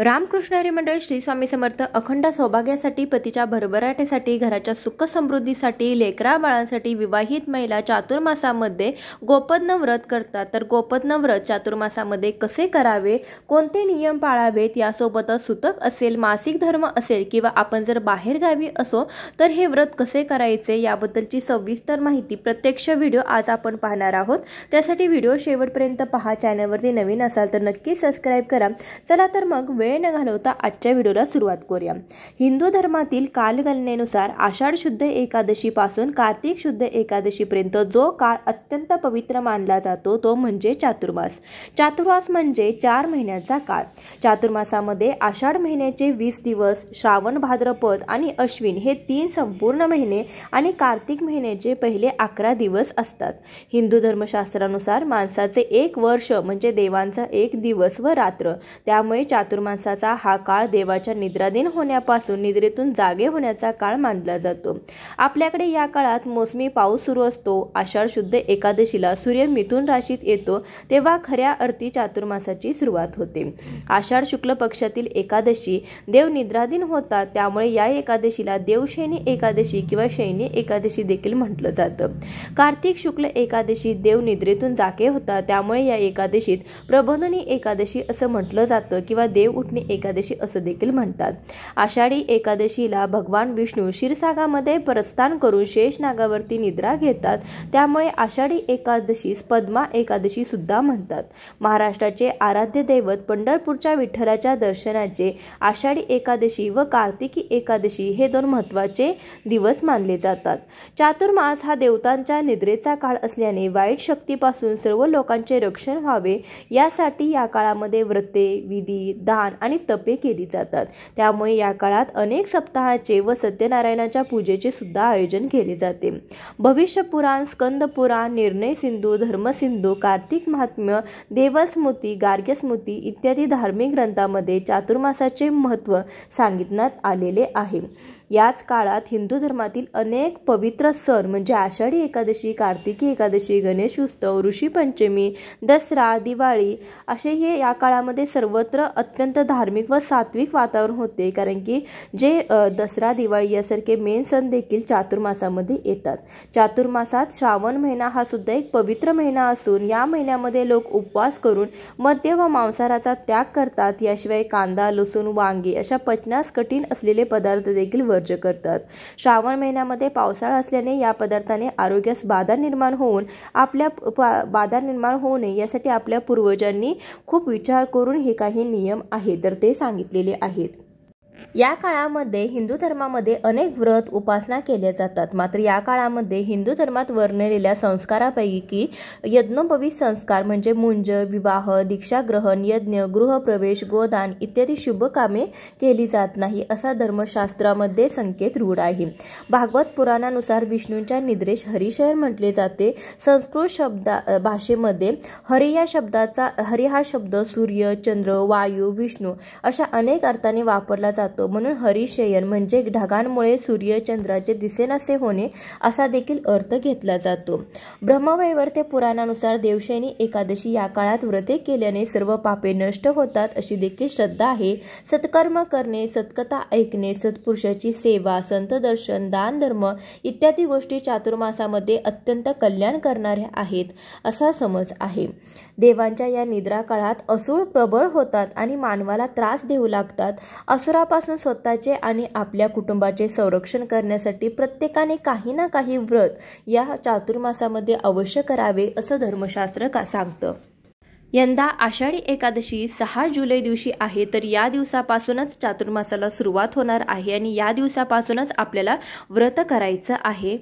रामकृष्ण हरी मंडळ श्री स्वामी समर्थ अखंड सौभाग्यासाठी, पतीच्या भरभराटीसाठी, घराच्या सुख समृद्धीसाठी, लेकरा बाळांसाठी विवाहित महिला चातुर्मासामध्ये गोपज्ञ व्रत करतात। तर गोपज्ञ व्रत चातुर्मासामध्ये कसे करावे, कोणते नियम पाळावेत, यासोबतच सुतक असेल, मासिक धर्म असेल किंवा आपण जर बाहेर गावी असो तर हे व्रत कसे करायचे याबद्दलची सविस्तर माहिती प्रत्यक्ष व्हिडिओ आज आपण पाहणार आहोत। त्यासाठी व्हिडिओ शेवटपर्यंत पहा। चॅनलवरती नवीन असाल तर नक्की सबस्क्राइब करा। चला तर मग वेळ न घालवता आजच्या व्हिडिओला सुरुवात करूया। हिंदू धर्मातील कालगणनेनुसार आषाढ शुद्ध एकादशी पासून कार्तिक शुद्ध एकादशी पर्यंत जो काळ अत्यंत पवित्र मानला जातो तो म्हणजे चातुर्मास। चातुर्मास म्हणजे 4 महिन्याचा काळ। चातुर्मासामध्ये आषाढ महिन्याचे 20 दिवस, श्रावण, भाद्रपद आणि अश्विन हे 3 संपूर्ण महिने आणि कार्तिक महिन्याचे पहिले 11 दिवस असतात। हिंदू धर्मशास्त्रानुसार माणसाचे 1 वर्ष म्हणजे देवांचा 1 दिवस व रात्र। त्यामुळे चातुर्मासाचा हा काळ देवाच्या निद्राधीन होण्यापासून निद्रेतून जागे होण्याचा काळ मानला जातो। आपल्याकडे या काळात मोसमी पाऊस सुरू असतो। आषाढ शुद्ध एकादशीला सूर्य मिथुन राशीत येतो तेव्हा खऱ्या अर्थी चातुर्मासाची सुरुवात होते। आषाढ शुक्ल पक्षातील एकादशी देव निद्राधीन होतात, त्यामुळे या एकादशीला देवशयनी एकादशी किंवा शयनी एकादशी देखील म्हटलं जातं। कार्तिक शुक्ल एकादशी देव निद्रेतून जागे होतात, त्यामुळे या एकादशीत प्रबोधिनी एकादशी असं म्हटलं जातं किंवा देव उठणी एकादशी असं देखील म्हणतात। आषाढी एकादशीला भगवान विष्णू क्षीरसागरामध्ये प्रस्थान करून शेष नागावरती निद्रा घेतात, त्यामुळे आषाढी एकादशीस पद्मा एकादशी सुद्धा म्हणतात। महाराष्ट्राचे आराध्य दैवत पंढरपूरच्या विठ्ठलाच्या दर्शनाचे आषाढी एकादशी व कार्तिकी एकादशी हे 2 महत्त्वाचे दिवस मानले जातात। चातुर्मास हा देवतांच्या निद्रेचा काळ असल्याने वाईट शक्तीपासून सर्व लोकांचे रक्षण व्हावे यासाठी या काळामध्ये व्रते, विधी, दान आणि तपे केली जातात। त्यामुळे या काळात अनेक सप्ताहाचे व सत्यनारायणाच्या पूजेचे सुद्धा आयोजन केले जाते। भविष्य पुराण, स्कंद पुराण, निर्णय सिंधू, धर्मसिंधू, कार्तिक महात्म्य, देवस्मृती, गार्ग्यस्मृती इत्यादी धार्मिक ग्रंथांमध्ये चातुर्मासाचे महत्त्व सांगितण्यात आलेले आहे। याच काळात हिंदू धर्मातील अनेक पवित्र सण म्हणजे आषाढी एकादशी, कार्तिकी एकादशी, गणेश उत्सव, ऋषी पंचमी, दसरा, दिवाळी असे हे या काळामध्ये सर्वत्र अत्यंत धार्मिक व सात्विक वातावरण होते, कारण की जे दसरा, दिवाळी यासारखे मेन सण देखील चातुर्मासामध्ये येतात। चातुर्मासात श्रावण महिना हा सुद्धा एक पवित्र महिना असून या महिन्यामध्ये लोक उपवास करून मद्य व मांसाहाराचा त्याग करतात। याशिवाय कांदा, लसूण, वांगे अशा पचनास कठीण असलेले पदार्थ देखील वर्ज्य करतात। श्रावण महिन्यामध्ये पावसाळा असल्याने या पदार्थाने आरोग्यास बाधा निर्माण होऊ नये यासाठी आपल्या पूर्वजांनी खूप विचार करून हे काही नियम आहेत तर ते सांगितलेले आहेत। या काळामध्ये हिंदू धर्मामध्ये अनेक व्रत उपासना केल्या जातात। मात्र या काळामध्ये हिंदू धर्मात वर्णलेल्या संस्कारापैकी यज्ञोपवीत संस्कार म्हणजे मुंज, विवाह, दीक्षाग्रहण, यज्ञ, गृहप्रवेश, गोदान इत्यादी शुभ कामे केली जात नाही असा धर्मशास्त्रामध्ये संकेत रूढ आहे। भागवत पुराणानुसार विष्णूंच्या निद्रेस हरिशयन म्हटले जाते। संस्कृत भाषेमध्ये हरी हा शब्द सूर्य, चंद्र, वायू, विष्णू अशा अनेक अर्थाने वापरला जातो। म्हणून हरिशयन म्हणजे ढगांमुळे सूर्य चंद्राचे दिसेनासे होणे असा देखील अर्थ घेतला जातो। ब्रह्मवैवर्त पुराणानुसार देवशयनी एकादशी या काळात व्रते केल्याने सर्व पापे नष्ट होतात अशी देखील श्रद्धा आहे। सत्कर्म करणे, सत्कथा ऐकणे, सत्पुरुषाची सेवा, संत दर्शन, दान धर्म इत्यादी गोष्टी चातुर्मासामध्ये अत्यंत कल्याण करणाऱ्या आहेत असा समज आहे। देवांच्या या निद्रा काळात असुर प्रबळ होतात आणि मानवाला त्रास देऊ लागतात। असुरापासून स्वतःचे आणि आपल्या कुटुंबाचे संरक्षण करण्यासाठी प्रत्येकाने काही ना काही व्रत या चातुर्मासामध्ये अवश्य करावे असं धर्मशास्त्र सांगतं। यंदा आषाढी एकादशी 6 जुलै दिवशी आहे, तर या दिवसापासूनच चातुर्मासाला सुरुवात होणार आहे आणि या दिवसापासूनच आपल्याला व्रत करायचं आहे।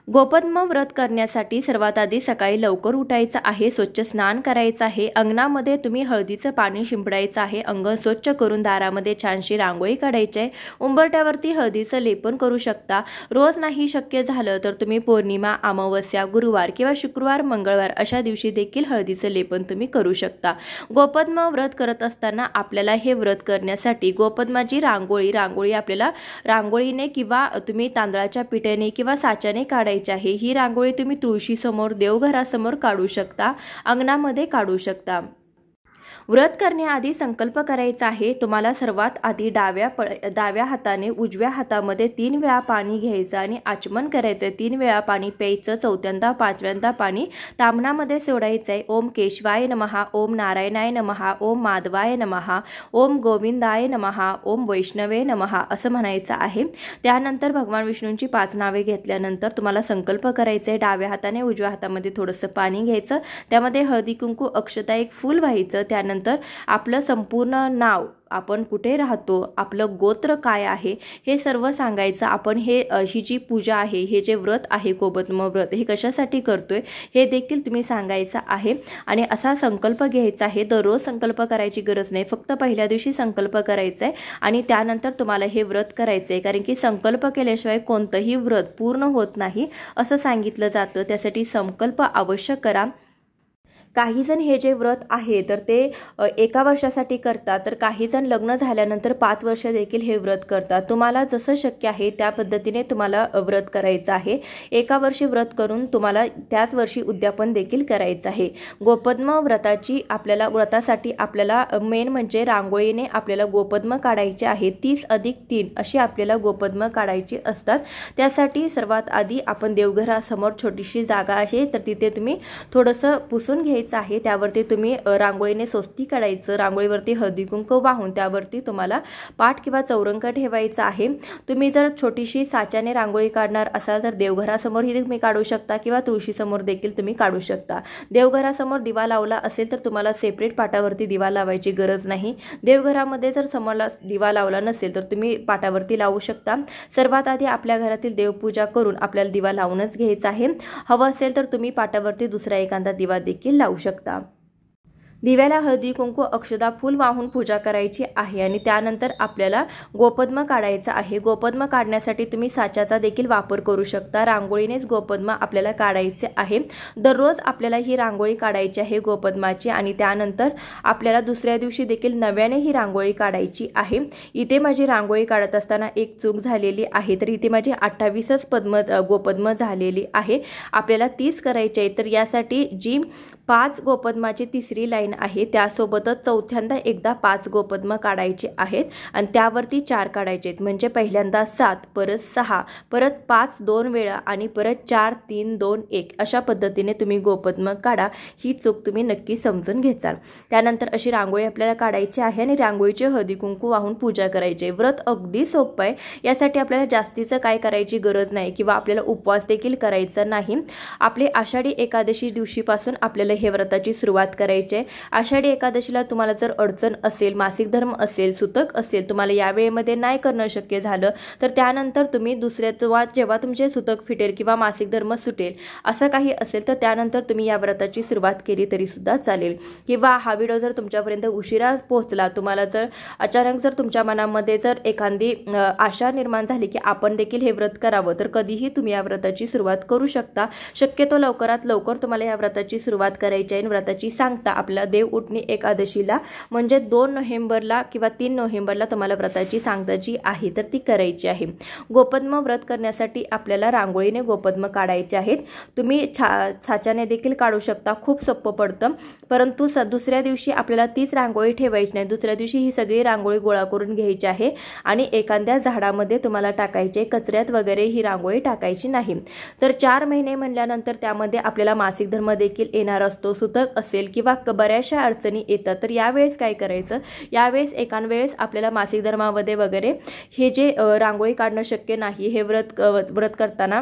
गोपज्ञ व्रत करण्यासाठी सर्वात आधी सकाळी लवकर उठायचं आहे, स्वच्छ स्नान करायचं आहे, अंगणामध्ये तुम्ही हळदीचं पाणी शिंपडायचं आहे, अंगण स्वच्छ करून दारामध्ये छानशी रांगोळी काढायची आहे, उंबरठ्यावरती हळदीचं लेपन करू शकता। रोज नाही शक्य झालं तर तुम्ही पौर्णिमा, अमावस्या, गुरुवार किंवा शुक्रवार, मंगळवार अशा दिवशी देखील हळदीचं लेपन तुम्ही करू शकता। गोपज्ञ व्रत करत असताना आपल्याला हे व्रत करण्यासाठी गोपज्ञाची रांगोळी आपल्याला रांगोळीने किंवा तुम्ही तांदळाच्या पिठ्याने किंवा साच्याने काढायची आहे। ही रांगोळी तुम्ही तुळशी समोर, देवघरासमोर काढू शकता, अंगणामध्ये काढू शकता। व्रत करण्याआधी संकल्प करायचा आहे। तुम्हाला सर्वात आधी डाव्या हाताने उजव्या हातामध्ये 3 वेळा पाणी घ्यायचं आणि आचमन करायचं। 3 वेळा पाणी प्यायचं, चौथ्यांदा पाचव्यांदा पाणी ताम्हणामध्ये सोडायचं आहे। ओम केशवाय नमः, ओम नारायणाय नमः, ओम माधवाय नमः, ओम गोविंदाय नमः, ओम वैष्णवे नमः असं म्हणायचं आहे। त्यानंतर भगवान विष्णूंची 5 नावे घेतल्यानंतर तुम्हाला संकल्प करायचा आहे। डाव्या हाताने उजव्या हातामध्ये थोडंसं पाणी घ्यायचं, त्यामध्ये हळदी कुंकू अक्षता एक फूल व्हायचं। त्यानंतर आपलं संपूर्ण नाव, आपण कुठे राहतो, आपलं गोत्र काय आहे हे सर्व सांगायचं। आपण ही जी पूजा आहे, हे जे व्रत आहे गोपद्म व्रत, हे कशासाठी करतोय हे देखील तुम्ही सांगायचं आहे। आणि असा संकल्प घ्यायचा आहे। दररोज संकल्प करायची गरज नाही, फक्त पहिल्या दिवशी संकल्प करायचा आहे आणि त्यानंतर तुम्हाला हे व्रत करायचं आहे। कारण की संकल्प केल्याशिवाय कोणतंही व्रत पूर्ण होत नाही असं सांगितलं जातं, त्यासाठी संकल्प अवश्य करा। काही जण हे जे व्रत आहे तर ते 1 वर्षासाठी करतात, तर काही जण लग्न झाल्यानंतर 5 वर्ष देखील हे व्रत करतात। तुम्हाला जसं शक्य आहे त्या पद्धतीने तुम्हाला व्रत करायचं आहे। 1 वर्षी व्रत करून तुम्हाला त्याच वर्षी उद्यापन देखील करायचं आहे। गोपद्म व्रतासाठी आपल्याला मेन म्हणजे रांगोळीने आपल्याला गोपद्म काढायचे आहे। 30 + 3 अशी आपल्याला गोपद्म काढायची असतात। त्यासाठी सर्वात आधी आपण देवघरासमोर छोटीशी जागा आहे तर तिथे तुम्ही थोडंसं पुसून घ्यायचं आहे। त्यावरती तुम्ही रांगोळीने स्वस्ती काढायचं। रांगोळीवरती हळदी कुंकू वाहून त्यावरती तुम्हाला पाट किंवा चौरंग ठेवायचा आहे। तुम्ही जर छोटीशी साच्याने रांगोळी काढणार असाल तर देवघरासमोरही तुम्ही काढू शकता किंवा तुळशीसमोर देखील तुम्ही काढू शकता। देवघरासमोर दिवा लावला असेल तर तुम्हाला सेपरेट पाटावरती दिवा लावायची गरज नाही। देवघरामध्ये जर समोरला दिवा लावला नसेल तर तुम्ही पाटावरती लावू शकता। सर्वात आधी आपल्या घरातील देवपूजा करून आपल्याला दिवा लावूनच घ्यायचा आहे। हवं असेल तर तुम्ही पाटावरती दुसरा एखादा दिवा देखील लावू शकता। दिव्याला हळदी कुंकू अक्षता फूल वाहून पूजा करायची आहे आणि त्यानंतर आपल्याला गोपद्म काढायचं आहे। गोपद्म काढण्यासाठी तुम्ही साच्याचा देखील वापर करू शकता। रांगोळीनेच गोपद्म आपल्याला काढायचे आहे। दररोज आपल्याला ही रांगोळी काढायची आहे गोपद्माची आणि त्यानंतर आपल्याला दुसऱ्या दिवशी देखील नव्याने ही रांगोळी काढायची आहे। इथे माझी रांगोळी काढत असताना एक चूक झालेली आहे, तर इथे माझी 28च गोपद्म झालेली आहे। आपल्याला 30 करायचे आहे, तर यासाठी जी 5 गोपद्माची तिसरी लाईन आहे त्यासोबतच चौथ्यांदा एकदा 5 गोपद्म काढायचे आहेत आणि त्यावरती 4 काढायचे आहेत। म्हणजे पहिल्यांदा 7, परत 6, परत 5 2 वेळा आणि परत 4 3 2 1 अशा पद्धतीने तुम्ही गोपद्म काढा। ही चूक तुम्ही नक्की समजून घेचाल। त्यानंतर अशी रांगोळी आपल्याला काढायची आहे आणि रांगोळीचे हळदी कुंकू वाहून पूजा करायची आहे। व्रत अगदी सोपं आहे, यासाठी आपल्याला जास्तीचं काय करायची गरज नाही किंवा आपल्याला उपवास देखील करायचा नाही। आपले आषाढी एकादशी दिवशीपासून आपल्याला हे व्रताची सुरुवात करायची आहे। आषाढी एकादशीला तुम्हाला जर अडचण असेल, मासिक धर्म असेल, सुतक असेल, तुम्हाला या वेळेमध्ये नाही करणं शक्य झालं तर त्यानंतर तुम्ही जेव्हा तुमचे सुतक फिटेल किंवा मासिक धर्म सुटेल असं काही असेल तर त्यानंतर तुम्ही या व्रताची सुरुवात केली तरी सुद्धा चालेल। किंवा हा व्हिडिओ जर तुमच्यापर्यंत उशिरा पोहोचला, तुम्हाला जर अचानक जर तुमच्या मनामध्ये जर एखादी आशा निर्माण झाली की आपण देखील हे व्रत करावं, तर कधीही तुम्ही या व्रताची सुरुवात करू शकता। शक्यतो लवकरात लवकर तुम्हाला या व्रताची सुरुवात करायची आहे। व्रताची सांगता आपला देव उठणी एकादशीला म्हणजे 2 नोव्हेंबरला किंवा 3 नोव्हेंबरला तुम्हाला व्रताची सांगता जी आहे तर ती करायची आहे। गोपद्म व्रत करण्यासाठी आपल्याला रांगोळीने गोपद्म काढायचे आहेत। तुम्ही साच्याने देखील काढू शकता, खूप सोपं पडतं। परंतु दुसऱ्या दिवशी आपल्याला तीच रांगोळी ठेवायची नाही। दुसऱ्या दिवशी ही सगळी रांगोळी गोळा करून घ्यायची आहे आणि एखाद्या झाडामध्ये तुम्हाला टाकायचे, कचऱ्यात वगैरे ही रांगोळी टाकायची नाही। तर 4 महिने म्हणल्यानंतर त्यामध्ये आपल्याला मासिक धर्म देखील येणार असतो, सुतक असेल किंवा बऱ्याचशा अडचणी येतात। तर यावेळेस काय करायचं, यावेळेस एकान वेळेस आपल्याला मासिक धर्मामध्ये वगैरे हे जे रांगोळी काढणं शक्य नाही हे व्रत करताना,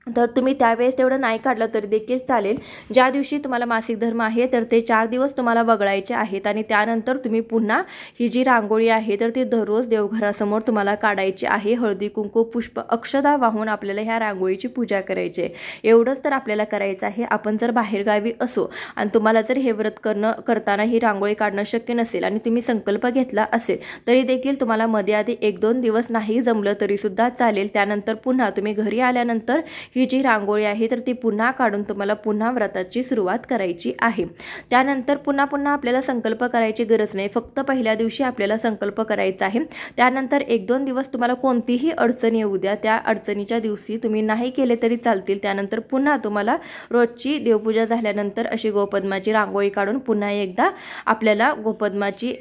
तर तुम्ही त्यावेळेस तेवढं नाही काढलं तरी देखील चालेल। ज्या दिवशी तुम्हाला मासिक धर्म आहे तर ते 4 दिवस तुम्हाला वगळायचे आहेत आणि त्यानंतर तुम्ही पुन्हा ही जी रांगोळी आहे तर ती दररोज देवघरासमोर तुम्हाला काढायची आहे। हळदी कुंकू पुष्प अक्षता वाहून आपल्याला ह्या रांगोळीची पूजा करायची आहे। एवढंच तर आपल्याला करायचं आहे। आपण जर बाहेरगावी असो आणि तुम्हाला जर हे व्रत करताना ही रांगोळी काढणं शक्य नसेल आणि तुम्ही संकल्प घेतला असेल तरी देखील तुम्हाला मध्ये आधी 1-2 दिवस नाही जमलं तरी सुद्धा चालेल। त्यानंतर पुन्हा तुम्ही घरी आल्यानंतर ही जी रांगोळी आहे तर ती पुन्हा काढून तुम्हाला पुन्हा व्रताची सुरुवात करायची आहे। त्यानंतर पुन्हा आपल्याला संकल्प करायची गरज नाही, फक्त पहिल्या दिवशी आपल्याला संकल्प करायचा आहे। त्यानंतर 1-2 दिवस तुम्हाला कोणतीही अडचण येऊ द्या, त्या अडचणीच्या दिवशी तुम्ही नाही केले तरी चालतील। त्यानंतर पुन्हा तुम्हाला रोजची देवपूजा झाल्यानंतर अशी गोपद्माची रांगोळी काढून पुन्हा एकदा आपल्याला गोपद्माची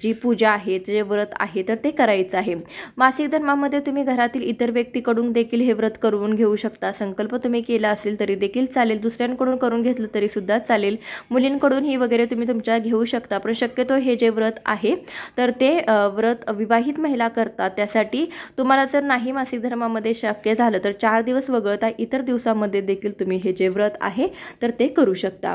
जी पूजा आहे, जे व्रत आहे तर ते करायचं आहे। मासिक धर्मामध्ये तुम्ही घरातील इतर व्यक्तीकडून देखील हे व्रत करून घेऊ शकता। संकल्प तुम्ही केला असेल तरी देखील चालेल, दुसऱ्यांकडून करून घेतलं तरी सुद्धा चालेल, मुलींकडून ही वगैरे तुम्ही तुमच्या घेऊ शकता। पण शक्यतो हे जे व्रत आहे तर ते व्रत विवाहित महिला करतात। त्यासाठी तुम्हाला जर नाही मासिक धर्मामध्ये शक्य झालं तर 4 दिवस वगळता इतर दिवसामध्ये देखील तुम्ही हे जे व्रत आहे तर ते करू शकता।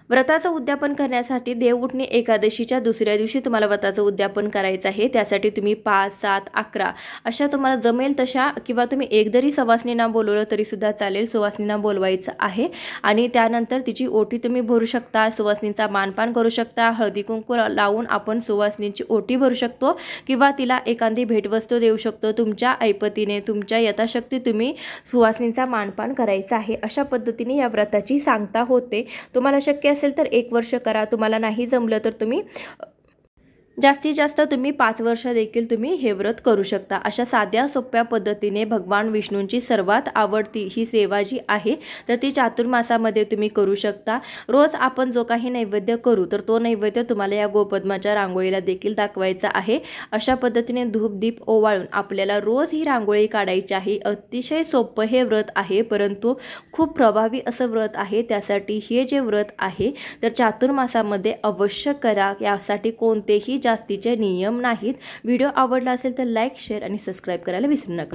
व्रताचं उद्यापन करण्यासाठी देवउठणी एकादशीच्या दुसऱ्या दिवशी तुम्हाला व्रताचं उद्यापन करायचं आहे। त्यासाठी तुम्ही 5, 7, 11 अशा तुम्हाला जमेल तशा किंवा तुम्ही एक जरी सवासनींना बोलवलं तरी सुद्धा चालेल, सुवासनींना बोलवायचं आहे आणि त्यानंतर तिची ओटी तुम्ही भरू शकता, सुवासनींचा मानपान करू शकता, हळदी कुंकू लावून आपण सुवासनींची ओटी भरू शकतो किंवा तिला एखादी भेटवस्तू देऊ शकतो। तुमच्या ऐपतीने तुमच्या यथाशक्ती तुम्ही सुवासनींचा मानपान करायचा आहे। अशा पद्धतीने या व्रताची सांगता होते। तुम्हाला शक्य असेल तर 1 वर्ष करा, तुम्हाला नाही जमलं तर तुम्ही जास्तीत जास्त तुम्ही 5 वर्ष देखील तुम्ही हे व्रत करू शकता। अशा साध्या सोप्या पद्धतीने भगवान विष्णूंची सर्वात आवडती ही सेवा जी आहे तर ती चातुर्मासामध्ये तुम्ही करू शकता। रोज आपण जो काही नैवेद्य करू तर तो नैवेद्य तुम्हाला या गोपद्माच्या रांगोळीला देखील दाखवायचा आहे। अशा पद्धतीने धूप दीप ओवाळून आपल्याला रोज ही रांगोळी काढायची आहे। अतिशय सोपं हे व्रत आहे, परंतु खूप प्रभावी असं व्रत आहे। त्यासाठी हे जे व्रत आहे तर चातुर्मासामध्ये अवश्य करा, यासाठी कोणतेही जास्तीचे नियम नाहीत। व्हिडिओ आवडला असेल तर लाईक, शेअर आणि सबस्क्राइब करायला विसरू नका।